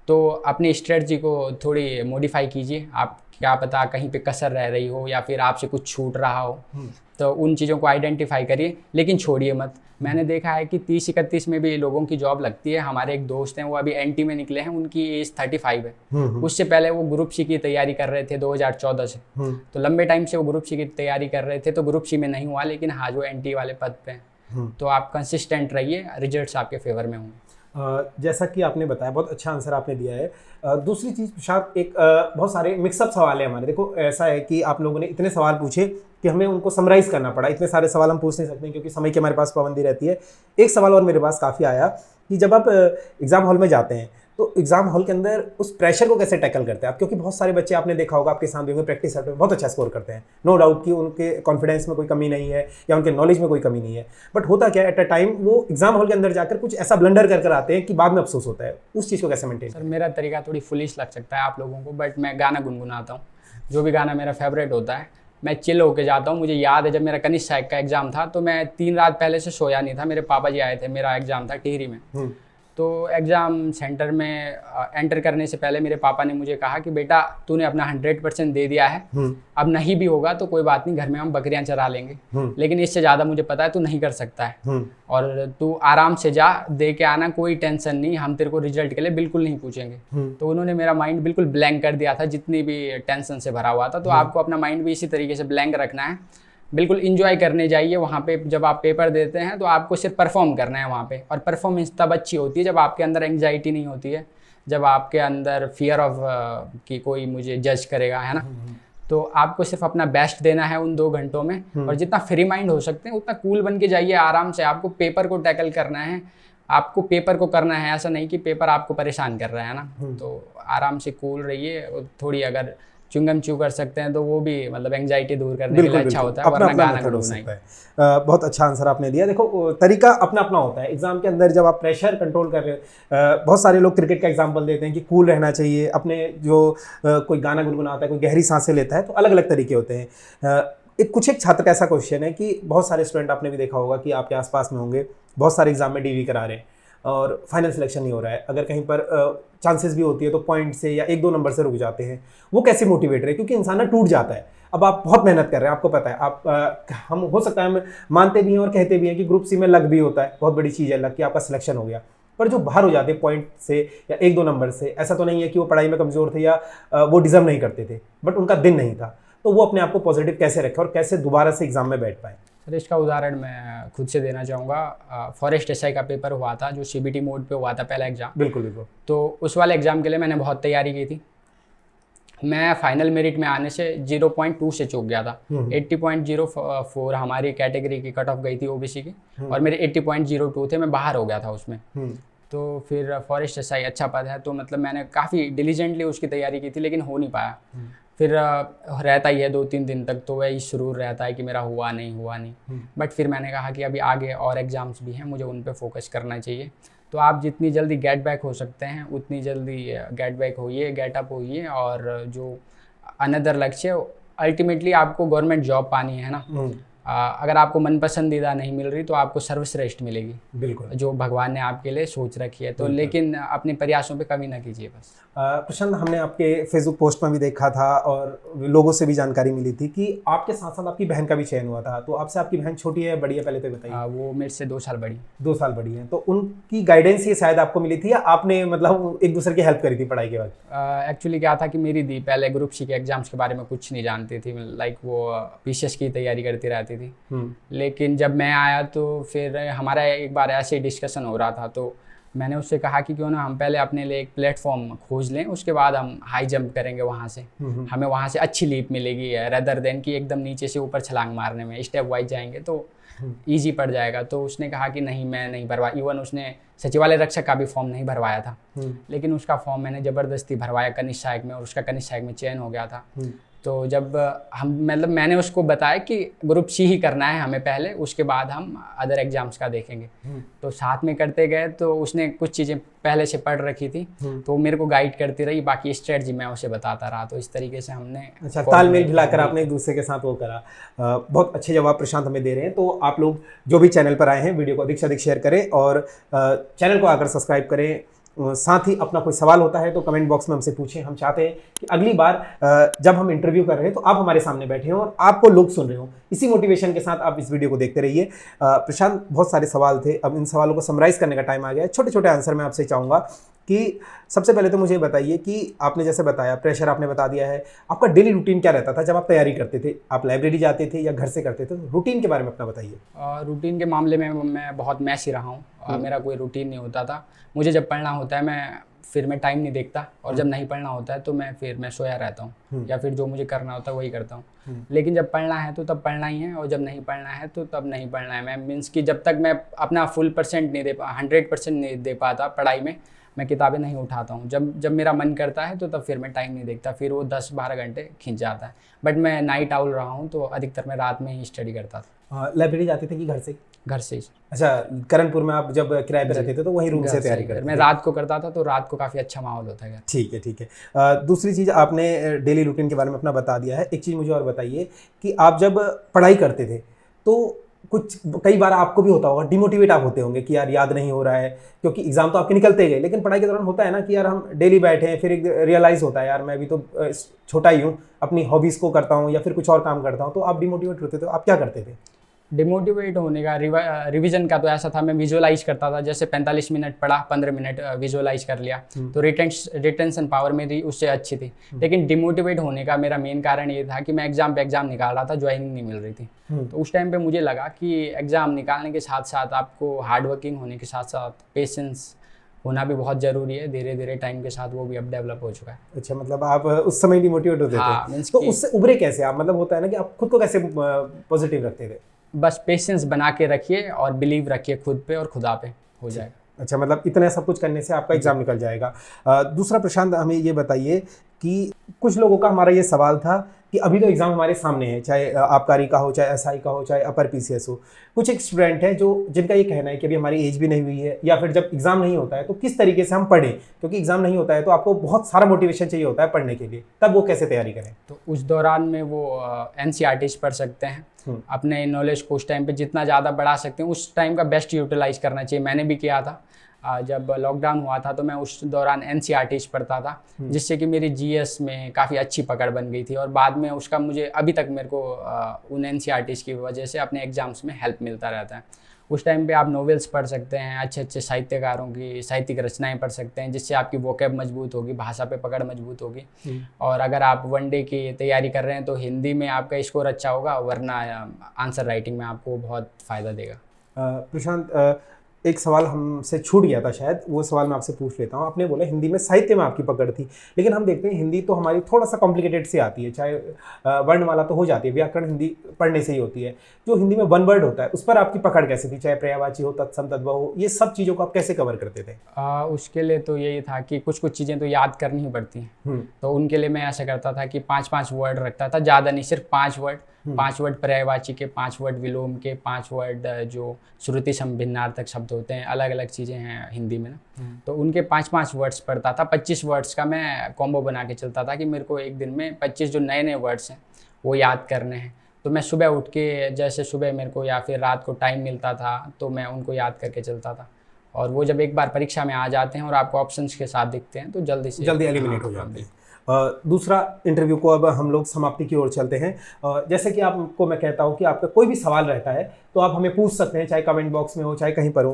तो अपनी स्ट्रेटजी को थोड़ी मॉडिफाई कीजिए। आप क्या पता कहीं पे कसर रह रही हो या फिर आपसे कुछ छूट रहा हो, तो उन चीज़ों को आइडेंटिफाई करिए, लेकिन छोड़िए मत। मैंने देखा है कि 30-31 में भी लोगों की जॉब लगती है। हमारे एक दोस्त हैं, वो अभी NT में निकले हैं, उनकी एज 35 है। उससे पहले वो ग्रुप C की तैयारी कर रहे थे 2014 से। तो लंबे टाइम से वो ग्रुप C की तैयारी कर रहे थे, तो ग्रुप C में नहीं हुआ, लेकिन हाँ जो NT वाले पद पे हैं। तो आप कंसिस्टेंट रहिए, रिजल्ट्स आपके फेवर में होंगे। जैसा कि आपने बताया, बहुत अच्छा आंसर आपने दिया है। दूसरी चीज़ प्रशांत, एक बहुत सारे मिक्सअप सवाल है हमारे। देखो ऐसा है कि आप लोगों ने इतने सवाल पूछे कि हमें उनको समराइज करना पड़ा। इतने सारे सवाल हम पूछ नहीं सकते क्योंकि समय की हमारे पास पाबंदी रहती है। एक सवाल और मेरे पास काफ़ी आया कि जब आप एग्ज़ाम हॉल में जाते हैं तो एग्जाम हॉल के अंदर उस प्रेशर को कैसे टैकल करते हैं आप? क्योंकि बहुत सारे बच्चे आपने देखा होगा, आपके सामने होंगे, प्रैक्टिस सेट में बहुत अच्छा स्कोर करते हैं, नो डाउट कि उनके कॉन्फिडेंस में कोई कमी नहीं है या उनके नॉलेज में कोई कमी नहीं है। बट होता क्या है, एट अ टाइम वो एग्जाम हॉल के अंदर जाकर कुछ ऐसा ब्लंडर कर आते हैं कि बाद में अफसोस होता है। उस चीज़ को कैसे मेंटेन? सर मेरा तरीका थोड़ी फुलिश लग सकता है आप लोगों को, बट मैं गाना गुनगुनाता हूँ। जो भी गाना मेरा फेवरेट होता है मैं चिल होके जाता हूँ। मुझे याद है जब मेरा कनिष्ठ सहायक का एग्ज़ाम था तो मैं 3 रात पहले से सोया नहीं था। मेरे पापा जी आए थे, मेरा एग्ज़ाम था टिहरी में। तो एग्ज़ाम सेंटर में एंटर करने से पहले मेरे पापा ने मुझे कहा कि बेटा तूने अपना 100% दे दिया है, अब नहीं भी होगा तो कोई बात नहीं, घर में हम बकरियां चरा लेंगे, लेकिन इससे ज़्यादा मुझे पता है तू नहीं कर सकता है और तू आराम से जा, दे के आना, कोई टेंशन नहीं, हम तेरे को रिजल्ट के लिए बिल्कुल नहीं पूछेंगे। तो उन्होंने मेरा माइंड बिल्कुल ब्लैंक कर दिया था जितनी भी टेंशन से भरा हुआ था। तो आपको अपना माइंड भी इसी तरीके से ब्लैंक रखना है, बिल्कुल इंजॉय करने जाइए वहाँ पे। जब आप पेपर देते हैं तो आपको सिर्फ परफॉर्म करना है वहाँ पे, और परफॉर्मेंस तब अच्छी होती है जब आपके अंदर एंग्जाइटी नहीं होती है, जब आपके अंदर फियर ऑफ कि कोई मुझे जज करेगा, है ना। तो आपको सिर्फ अपना बेस्ट देना है उन 2 घंटों में, और जितना फ्री माइंड हो सकते हैं उतना कूल बन के जाइए आराम से। आपको पेपर को टैकल करना है, आपको पेपर को करना है, ऐसा नहीं कि पेपर आपको परेशान कर रहा है ना। तो आराम से कूल रहिए। थोड़ी अगर च्युइंगम च्यू कर सकते हैं तो वो भी मतलब एंग्जाइटी दूर करने के लिए अच्छा होता है, वरना गाना गुनगुनाइए। बहुत अच्छा आंसर आपने दिया। देखो तरीका अपना अपना होता है। एग्जाम के अंदर जब आप प्रेशर कंट्रोल कर रहे हो, बहुत सारे लोग क्रिकेट का एग्जांपल देते हैं कि कूल रहना चाहिए, अपने जो कोई गाना गुनगुनाता है, कोई गहरी सांसें लेता है, तो अलग अलग तरीके होते हैं। एक छात्र का ऐसा क्वेश्चन है कि बहुत सारे स्टूडेंट, आपने भी देखा होगा कि आपके आसपास में होंगे, बहुत सारे एग्जाम में डीवी करा रहे हैं और फाइनल सिलेक्शन नहीं हो रहा है। अगर कहीं पर चांसेस भी होती है तो पॉइंट से या 1-2 नंबर से रुक जाते हैं। वो कैसे मोटिवेट रहे? क्योंकि इंसान ना टूट जाता है। अब आप बहुत मेहनत कर रहे हैं, आपको पता है, आप हम हो सकता है हम मानते भी हैं और कहते भी हैं कि ग्रुप सी में लक भी होता है, बहुत बड़ी चीज़ है लक, कि आपका सिलेक्शन हो गया। पर जो बाहर हो जाते पॉइंट से या 1-2 नंबर से, ऐसा तो नहीं है कि वो पढ़ाई में कमज़ोर थे या वो डिजर्व नहीं करते थे, बट उनका दिन नहीं था, तो वो अपने आप को पॉजिटिव कैसे रखें और कैसे दोबारा से एग्जाम में बैठ पाए? सर इसका उदाहरण मैं खुद से देना चाहूँगा। फॉरेस्ट एसआई का पेपर हुआ था जो सीबीटी मोड पे हुआ था, पहला एग्ज़ाम। बिल्कुल बिल्कुल। तो उस वाले एग्ज़ाम के लिए मैंने बहुत तैयारी की थी। मैं फाइनल मेरिट में आने से 0.2 से चूक गया था। 80.04 हमारी कैटेगरी की कट ऑफ गई थी ओबीसी की, और मेरे 80.02 थे, मैं बाहर हो गया था उसमें। तो फिर फॉरेस्ट एसआई अच्छा पद है, तो मतलब मैंने काफ़ी डिलीजेंटली उसकी तैयारी की थी, लेकिन हो नहीं पाया। फिर रहता ही है 2-3 दिन तक, तो वही सुरूर रहता है कि मेरा हुआ नहीं। बट फिर मैंने कहा कि अभी आगे और एग्ज़ाम्स भी हैं, मुझे उन पे फोकस करना चाहिए। तो आप जितनी जल्दी गेट बैक हो सकते हैं उतनी जल्दी गेट बैक होइए, गेट अप होइए, और जो अनदर लक्ष्य, अल्टीमेटली आपको गवर्नमेंट जॉब पानी है ना। अगर आपको मन पसंदीदा नहीं मिल रही तो आपको सर्वश्रेष्ठ मिलेगी, बिल्कुल, जो भगवान ने आपके लिए सोच रखी है। तो लेकिन अपने प्रयासों पे कमी ना कीजिए बस। प्रशांत, हमने आपके फेसबुक पोस्ट में भी देखा था और लोगों से भी जानकारी मिली थी कि आपके साथ साथ आपकी बहन का भी चयन हुआ था। तो आपसे आपकी बहन छोटी है बड़ी है, पहले तो बताइए। वो मेरे से 2 साल बड़ी। 2 साल बड़ी है। तो उनकी गाइडेंस ये शायद आपको मिली थी या आपने मतलब एक दूसरे की हेल्प करी थी पढ़ाई के वक्त? एक्चुअली क्या था कि मेरी दी पहले ग्रुप सी के एग्जाम्स के बारे में कुछ नहीं जानती थी, लाइक वो पीसीएस की तैयारी करती रहती थी। लेकिन जब मैं आया तो फिर हमारा एक बार ऐसे ही डिस्कशन हो रहा था, तो मैंने उससे कहा कि क्यों ना हम पहले अपने लिए एक प्लेटफॉर्म खोज लें, उसके बाद हम हाई जंप करेंगे वहाँ से। हमें वहाँ से अच्छी लीप मिलेगी रेदर देन कि एकदम नीचे से ऊपर छलांग मारने में। स्टेप वाइज जाएंगे तो ईजी पड़ जाएगा। तो उसने कहा कि नहीं, मैं नहीं भरवा। इवन उसने सचिवालय रक्षक का भी फॉर्म नहीं भरवाया था, लेकिन उसका फॉर्म मैंने ज़बरदस्ती भरवाया कनिष्ठ सहायक में, और उसका कनिष्ठ सहायक में चयन हो गया था। तो जब हम मतलब मैंने उसको बताया कि ग्रुप सी ही करना है हमें पहले, उसके बाद हम अदर एग्जाम्स का देखेंगे। तो साथ में करते गए, तो उसने कुछ चीज़ें पहले से पढ़ रखी थी, तो मेरे को गाइड करती रही, बाकी स्ट्रेटजी मैं उसे बताता रहा। तो इस तरीके से हमने अच्छा तालमेल मिलाकर आपने एक दूसरे के साथ वो करा। बहुत अच्छे जवाब प्रशांत हमें दे रहे हैं। तो आप लोग जो भी चैनल पर आए हैं, वीडियो को अधिक से अधिक शेयर करें और चैनल को आकर सब्सक्राइब करें। साथ ही अपना कोई सवाल होता है तो कमेंट बॉक्स में हमसे पूछें। हम चाहते हैं कि अगली बार जब हम इंटरव्यू कर रहे हैं तो आप हमारे सामने बैठे हों और आपको लोग सुन रहे हों। इसी मोटिवेशन के साथ आप इस वीडियो को देखते रहिए। प्रशांत, बहुत सारे सवाल थे, अब इन सवालों को समराइज करने का टाइम आ गया है। छोटे छोटे आंसर मैं आपसे चाहूँगा कि सबसे पहले तो मुझे बताइए कि आपने जैसे बताया, प्रेशर आपने बता दिया है, आपका डेली रूटीन क्या रहता था जब आप तैयारी करते थे? आप लाइब्रेरी जाते थे या घर से करते थे? तो रूटीन के बारे में अपना बताइए। रूटीन के मामले में मैं बहुत मैसी रहा हूँ। मेरा कोई रूटीन नहीं होता था। मुझे जब पढ़ना होता है मैं टाइम नहीं देखता, और जब नहीं पढ़ना होता है तो मैं सोया रहता हूँ, या फिर जो मुझे करना होता है वही करता हूँ। लेकिन जब पढ़ना है तो तब पढ़ना ही है, और जब नहीं पढ़ना है तो तब नहीं पढ़ना है। मैं मीन्स कि जब तक मैं अपना फुल परसेंट नहीं 100% नहीं दे पाता पढ़ाई में, मैं किताबें नहीं उठाता हूँ। जब मेरा मन करता है तो तब फिर मैं टाइम नहीं देखता, फिर वो 10-12 घंटे खींच जाता है। बट मैं नाइट आउल रहा हूँ, तो अधिकतर मैं रात में ही स्टडी करता था। लाइब्रेरी जाते थे कि घर से? घर से ही। अच्छा, करणपुर में आप जब किराए पे रहते थे तो वहीं रूम से तैयारी करते थे? मैं रात को करता था, तो रात को काफ़ी अच्छा माहौल होता है। ठीक है, ठीक है। दूसरी चीज़, आपने डेली रूटीन के बारे में अपना बता दिया है। एक चीज़ मुझे और बताइए कि आप जब पढ़ाई करते थे तो कई बार आपको भी होता होगा, डिमोटिवेट आप होते होंगे कि यार याद नहीं हो रहा है, क्योंकि एग्जाम तो आपके निकलते गए, लेकिन पढ़ाई के दौरान होता है ना कि यार हम डेली बैठे हैं, फिर एक रियलाइज़ होता है यार मैं भी तो छोटा ही हूँ, अपनी हॉबीज़ को करता हूँ या फिर कुछ और काम करता हूँ, तो आप डिमोटिवेट होते थे, तो आप क्या करते थे? डिमोटिवेट होने का रिवीजन का तो ऐसा था, मैं विजुअलाइज करता था। जैसे 45 मिनट पढ़ा, 15 मिनट विजुअलाइज कर लिया, तो रिटेंशन पावर मेरी उससे अच्छी थी। लेकिन डिमोटिवेट होने का मेरा मेन कारण ये था कि मैं एग्जाम पे एग्जाम निकाल रहा था, ज्वाइनिंग नहीं मिल रही थी। तो उस टाइम पे मुझे लगा कि एग्जाम निकालने के साथ साथ आपको हार्ड वर्किंग होने के साथ साथ पेशेंस होना भी बहुत ज़रूरी है। धीरे धीरे टाइम के साथ वो भी अब डेवलप हो चुका है। अच्छा, मतलब आप उस समय डिमोटिवेट होते थे, तो उससे उभरे कैसे आप? मतलब होता है ना कि आप खुद को कैसे पॉजिटिव रखते थे? बस पेशेंस बना के रखिए और बिलीव रखिए खुद पे और खुदा पे, हो जाएगा। अच्छा, मतलब इतना सब कुछ करने से आपका एग्जाम निकल जाएगा। दूसरा प्रशांत, हमें ये बताइए कि कुछ लोगों का हमारा ये सवाल था कि अभी तो एग्ज़ाम हमारे सामने है, चाहे आबकारी का हो, चाहे एसआई का हो, चाहे अपर पीसीएस हो। कुछ एक स्टूडेंट है जिनका ये कहना है कि अभी हमारी एज भी नहीं हुई है, या फिर जब एग्ज़ाम नहीं होता है तो किस तरीके से हम पढ़ें, क्योंकि एग्ज़ाम नहीं होता है तो आपको बहुत सारा मोटिवेशन चाहिए होता है पढ़ने के लिए, तब वो कैसे तैयारी करें? तो उस दौरान में वो NCERTs पढ़ सकते हैं। अपने नॉलेज को उस टाइम पे जितना ज़्यादा बढ़ा सकते हैं, उस टाइम का बेस्ट यूटिलाइज करना चाहिए। मैंने भी किया था। जब लॉकडाउन हुआ था तो मैं उस दौरान NCERTs पढ़ता था, जिससे कि मेरी GS में काफ़ी अच्छी पकड़ बन गई थी, और बाद में उसका मुझे अभी तक मेरे को उन NCERTs की वजह से अपने एग्जाम्स में हेल्प मिलता रहता है। उस टाइम पे आप नॉवेल्स पढ़ सकते हैं, अच्छे अच्छे साहित्यकारों की साहित्यिक रचनाएं पढ़ सकते हैं, जिससे आपकी वोकैब मजबूत होगी, भाषा पे पकड़ मजबूत होगी। और अगर आप वनडे की तैयारी कर रहे हैं तो हिंदी में आपका स्कोर अच्छा होगा, वरना आंसर राइटिंग में आपको बहुत फ़ायदा देगा। प्रशांत, एक सवाल हमसे छूट गया था, शायद वो सवाल मैं आपसे पूछ लेता हूँ। आपने बोला हिंदी में साहित्य में आपकी पकड़ थी, लेकिन हम देखते हैं हिंदी तो हमारी थोड़ा सा कॉम्प्लिकेटेड से आती है, चाहे वर्णमाला तो हो जाती है, व्याकरण हिंदी पढ़ने से ही होती है। जो हिंदी में वन वर्ड होता है उस पर आपकी पकड़ कैसे थी? चाहे पर्यायवाची हो, तत्सम, तद्भव हो, ये सब चीज़ों को आप कैसे कवर करते थे? उसके लिए तो यही था कि कुछ कुछ चीज़ें तो याद करनी ही पड़ती हैं। तो उनके लिए मैं ऐसा करता था कि 5-5 वर्ड रखता था, ज़्यादा नहीं, सिर्फ 5 वर्ड। 5 वर्ड पर्यायवाची के, 5 वर्ड विलोम के, 5 वर्ड जो श्रुति संभिन्नार्थक शब्द होते हैं, अलग अलग चीज़ें हैं हिंदी में ना, तो उनके 5-5 वर्ड्स पढ़ता था। 25 वर्ड्स का मैं कॉम्बो बना के चलता था कि मेरे को एक दिन में 25 जो नए नए वर्ड्स हैं वो याद करने हैं। तो मैं सुबह उठ के, जैसे सुबह मेरे को या फिर रात को टाइम मिलता था, तो मैं उनको याद करके चलता था। और वो जब एक बार परीक्षा में आ जाते हैं और आपको ऑप्शंस के साथ दिखते हैं तो जल्दी एलिमिनेट हो जाते हैं। दूसरा इंटरव्यू को अब हम लोग समाप्ति की ओर चलते हैं। जैसे कि आपको मैं कहता हूँ कि आपका कोई भी सवाल रहता है तो आप हमें पूछ सकते हैं, चाहे कमेंट बॉक्स में हो, चाहे कहीं पर हो।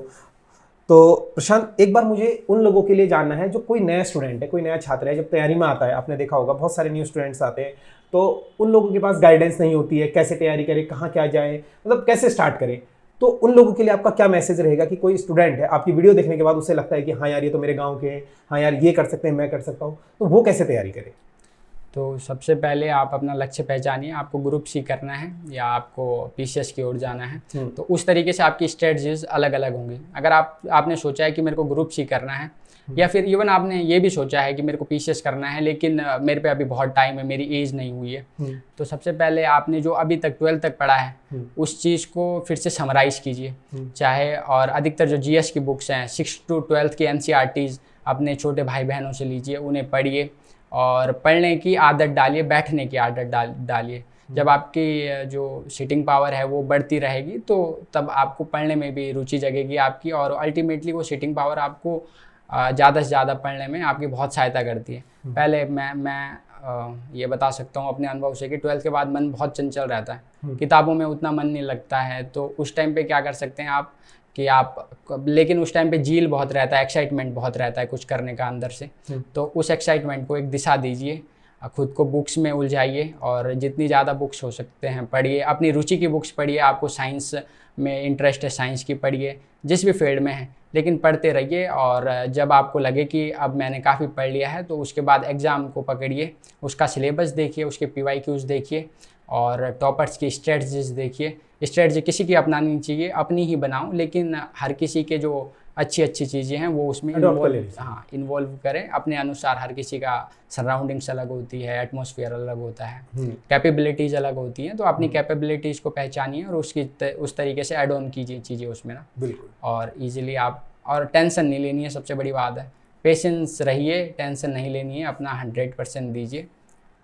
तो प्रशांत, एक बार मुझे उन लोगों के लिए जानना है जो कोई नया स्टूडेंट है, कोई नया छात्र है, जब तैयारी में आता है, आपने देखा होगा बहुत सारे न्यू स्टूडेंट्स आते हैं, तो उन लोगों के पास गाइडेंस नहीं होती है, कैसे तैयारी करें, कहाँ क्या जाए, मतलब कैसे स्टार्ट करें। तो उन लोगों के लिए आपका क्या मैसेज रहेगा कि कोई स्टूडेंट है, आपकी वीडियो देखने के बाद उसे लगता है कि हाँ यार ये तो मेरे गांव के हैं, हाँ यार ये कर सकते हैं, मैं कर सकता हूँ, तो वो कैसे तैयारी करे? तो सबसे पहले आप अपना लक्ष्य पहचानिए, आपको ग्रुप सी करना है या आपको PCS की ओर जाना है। तो उस तरीके से आपकी स्ट्रेटजीज अलग अलग होंगी। अगर आपने सोचा है कि मेरे को ग्रुप सी करना है, या फिर इवन आपने ये भी सोचा है कि मेरे को PCS करना है लेकिन मेरे पे अभी बहुत टाइम है, मेरी एज नहीं हुई है, तो सबसे पहले आपने जो अभी तक 12th तक पढ़ा है उस चीज़ को फिर से समराइज़ कीजिए। चाहे, और अधिकतर जो GS की बुक्स हैं 6 to 12th की NCERTs अपने छोटे भाई बहनों से लीजिए, उन्हें पढ़िए और पढ़ने की आदत डालिए, बैठने की आदत डालिए। जब आपकी जो सीटिंग पावर है वो बढ़ती रहेगी तो तब आपको पढ़ने में भी रुचि जगेगी आपकी, और अल्टीमेटली वो सीटिंग पावर आपको ज़्यादा से ज़्यादा पढ़ने में आपकी बहुत सहायता करती है। पहले मैं ये बता सकता हूँ अपने अनुभव से कि 12th के बाद मन बहुत चंचल रहता है, किताबों में उतना मन नहीं लगता है। तो उस टाइम पे क्या कर सकते हैं आप कि आप, लेकिन उस टाइम पे जील बहुत रहता है, एक्साइटमेंट बहुत रहता है कुछ करने का अंदर से। तो उस एक्साइटमेंट को एक दिशा दीजिए, खुद को बुक्स में उलझाइए और जितनी ज़्यादा बुक्स हो सकते हैं पढ़िए, अपनी रुचि की बुक्स पढ़िए। आपको साइंस में इंटरेस्ट है, साइंस की पढ़िए, जिस भी फील्ड में है, लेकिन पढ़ते रहिए। और जब आपको लगे कि अब मैंने काफ़ी पढ़ लिया है, तो उसके बाद एग्ज़ाम को पकड़िए, उसका सिलेबस देखिए, उसके PYQs देखिए और टॉपर्स की स्ट्रेटजीज देखिए। स्ट्रेटजी किसी की अपनानी नहीं चाहिए, अपनी ही बनाओ, लेकिन हर किसी के जो अच्छी अच्छी चीज़ें हैं वो उसमें इन्वॉल्व करें अपने अनुसार। हर किसी का सराउंडिंग्स अलग होती है, एटमॉस्फेयर अलग होता है, कैपेबिलिटीज़ अलग होती हैं, तो अपनी कैपेबिलिटीज़ को पहचानिए और उस तरीके से ऐड ऑन कीजिए चीज़ें उसमें ना। बिल्कुल। और ईजिली आप, और टेंशन नहीं लेनी है, सबसे बड़ी बात है। पेशेंस रहिए, टेंशन नहीं लेनी है, अपना 100% दीजिए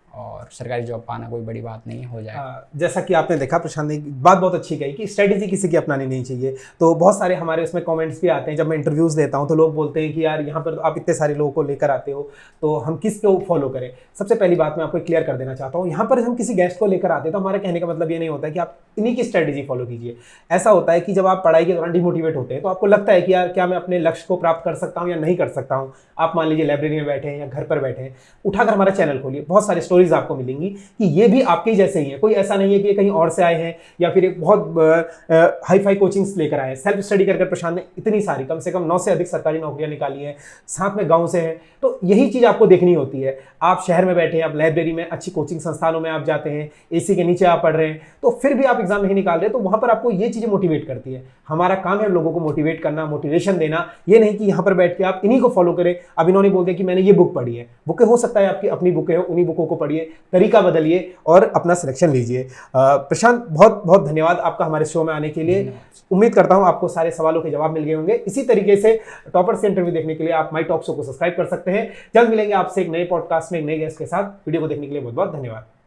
और सरकारी जॉब पाना कोई बड़ी बात नहीं हो जाएगा। जैसा कि आपने देखा, प्रशांत ने बात बहुत अच्छी कही कि स्ट्रेटेजी किसी की अपनानी नहीं चाहिए। तो बहुत सारे हमारे उसमें कमेंट्स भी आते हैं जब मैं इंटरव्यूज़ देता हूं, तो लोग बोलते हैं कि यार यहाँ पर आप इतने सारे लोगों को लेकर आते हो, तो हम किसको फॉलो करें। सबसे पहली बात मैं आपको क्लियर कर देना चाहता हूँ, यहाँ पर हम किसी गेस्ट को लेकर आते हैं तो हमारे कहने का मतलब ये नहीं होता है कि आप इन्हीं की स्ट्रेटेजी फॉलो कीजिए। ऐसा होता है कि जब आप पढ़ाई के दौरान डिमोटिवेट होते हैं तो आपको लगता है कि यार क्या मैं अपने लक्ष्य को प्राप्त कर सकता हूँ या नहीं कर सकता हूँ। आप मान लीजिए लाइब्रेरी में बैठे हैं या घर पर बैठे हैं, उठाकर हमारा चैनल खोलिए, बहुत सारी स्टोरीज आपको मिलेंगी कि ये भी आपके जैसे ही है। कोई ऐसा नहीं है कि ये कहीं और से आए हैं या फिर एक बहुत हाई फाई कोचिंग्स लेकर आए हैं। सेल्फ स्टडी कर प्रशांत ने इतनी सारी, कम से कम 9 से अधिक सरकारी नौकरियां निकाली हैं, साथ में गांव से हैं। तो यही चीज़ आपको देखनी होती है। आप शहर में बैठे हैं, आप लाइब्रेरी में, अच्छी कोचिंग संस्थानों में आप जाते हैं, AC के नीचे आप पढ़ रहे हैं, तो फिर भी आप एग्जाम नहीं निकाल रहे, तो वहां पर आपको ये चीज़ें मोटिवेट करती है। हमारा काम है लोगों को मोटिवेट करना, मोटिवेशन देना। ये नहीं कि यहाँ पर बैठ के आप इन्हीं को फॉलो करें। अब इन्होंने बोल दिया कि मैंने ये बुक पढ़ी है, बुकें हो सकता है आपकी अपनी बुकें हो, उन्हीं बुकों को पढ़िए, तरीका बदलिए और अपना सिलेक्शन लीजिए। प्रशांत, बहुत बहुत धन्यवाद आपका हमारे शो में आने के लिए। उम्मीद करता हूं आपको सारे सवालों के जवाब मिल गए होंगे। इसी तरीके से टॉपर से इंटरव्यू देखने के लिए आप माई टॉक शो को सब्सक्राइब कर सकते हैं। जल्द मिलेंगे आपसे एक नए पॉडकास्ट में एक नए गेस्ट के साथ। वीडियो को देखने के लिए बहुत बहुत धन्यवाद।